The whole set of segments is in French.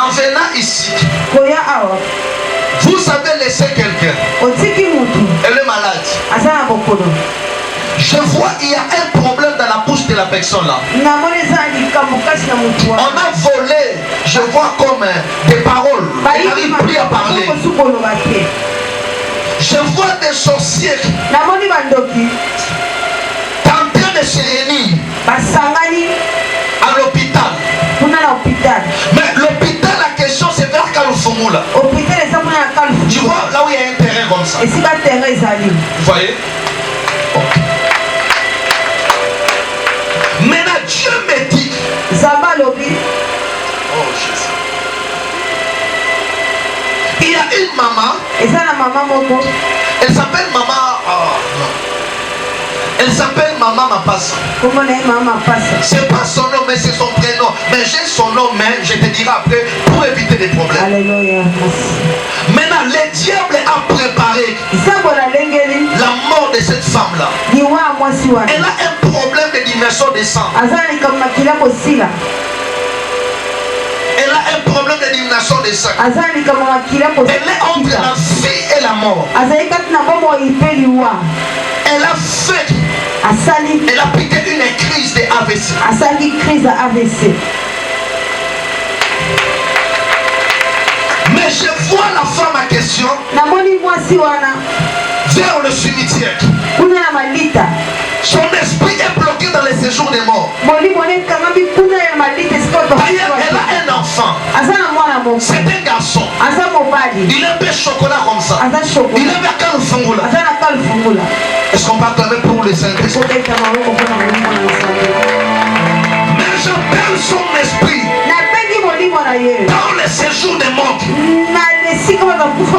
En venant ici, vous avez laissé quelqu'un. Elle est malade. Je vois qu'il y a un problème dans la bouche de la personne là. On a volé, je vois comme des paroles. Elle n'arrive plus à parler. Je vois des sorciers en train de se réunir à l'hôpital. Mais l'hôpital, la question c'est vers Kalufumula. Tu vois là où il y a un terrain comme ça. Vous voyez? Okay. Maintenant Dieu me dit. Oh Jésus. Il y a une maman. Elle s'appelle maman. Oh, non. Elle s'appelle Maman Mapassa. C'est pas son nom, mais c'est son prénom. Mais j'ai son nom, mais je te dirai après pour éviter des problèmes. Alléluia. Maintenant, le diable a préparé la mort de cette femme-là. Elle a un problème de dimension de sang. Elle a un problème de dimension de sang. Elle est entre la vie et la mort. Elle a fait. Elle a piqué une crise de AVC. Mais je vois la femme en question vers le cimetière. Son esprit est bloqué dans les séjours des morts. D'ailleurs, elle a un enfant. C'est un garçon. Il est un peu chocolat comme ça. Il est vers Kalufumula. Est-ce qu'on parle même pour les Saint-Esprit? Mais j'appelle son esprit dans les séjours des morts.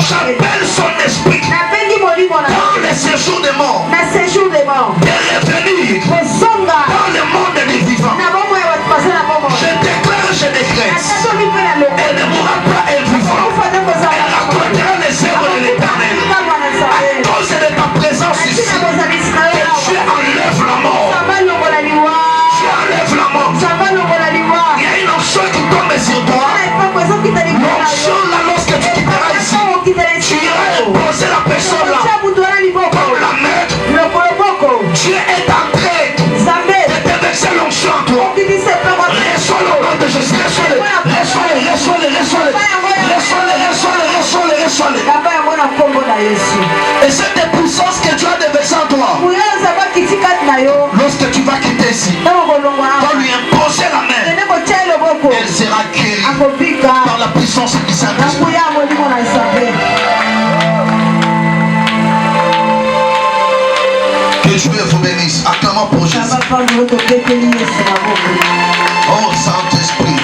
J'appelle son esprit dans les séjours des morts. De revenir dans le monde des vivants. Je déclare, je décrète. Elle ne mourra pas, elle vivra. Elle racontera les œuvres de l'Éternel. À cause de ta présence ici, que Dieu enlève la mort. Dieu enlève la mort. Il y a une onction qui tombe sur toi. L'onction là, lorsque tu quitteras ici, tu iras imposer la personne là pour la mettre. Dieu est en train de te verser l'onction en toi. Reçois le nom de Jésus. Reçois-le. Et cette puissance que Dieu a déversée en toi, lorsque tu vas quitter ici, va lui imposer la main. Elle sera guérie par la puissance du Saint-Esprit. Que Dieu vous bénisse. Acclamons pour Jésus. Oh Saint-Esprit.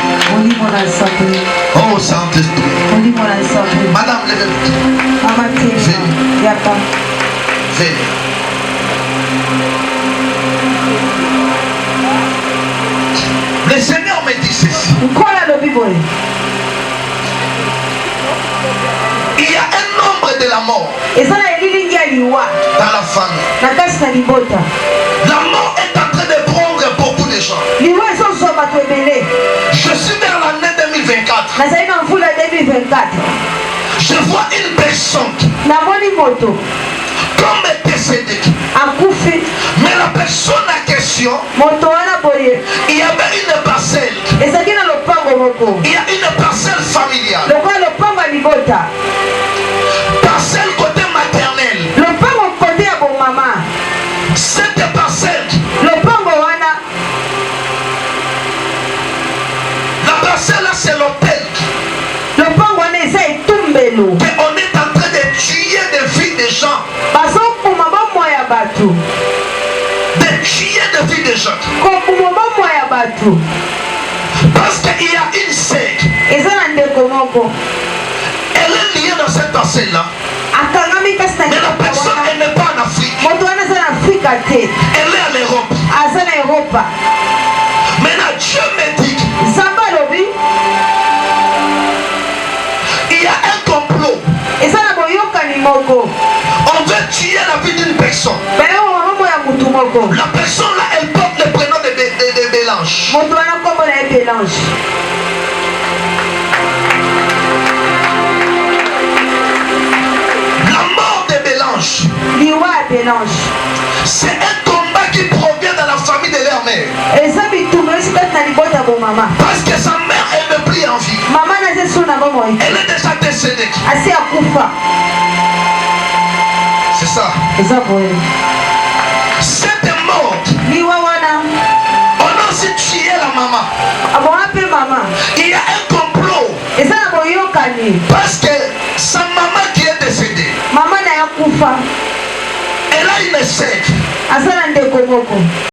Oh Saint-Esprit. Madame, levez-vous. Venez. Le Seigneur me dit ceci. Il y a un nombre de la mort dans la famille. La mort est en train de prendre beaucoup de gens. Je suis vers l'année 2024. Je vois une personne comme décédée. Mais la personne en question, il y avait une parcelle. Il y a une parcelle familiale. Parcelle côté maternel. Cette parcelle, la parcelle là c'est l'hôtel. On est en train de tuer des vies des gens. De tuer des vies des gens. Parce qu'il y a une secte. Elle est liée dans cette parcelle là. Mais la personne elle n'est pas en Afrique. Elle est en Europe. Maintenant Dieu me dit il y a un complot. On veut tuer la vie d'une personne. La personne là elle porte le prénom de Bélange. C'est un combat qui provient de la famille de leur mère. Parce que sa mère elle ne plus en vie. Elle est déjà décédée. C'est ça. Cette morte, on a aussi tué la maman. Il y a un complot. Parce que sa maman qui est décédée, elle a une sœur.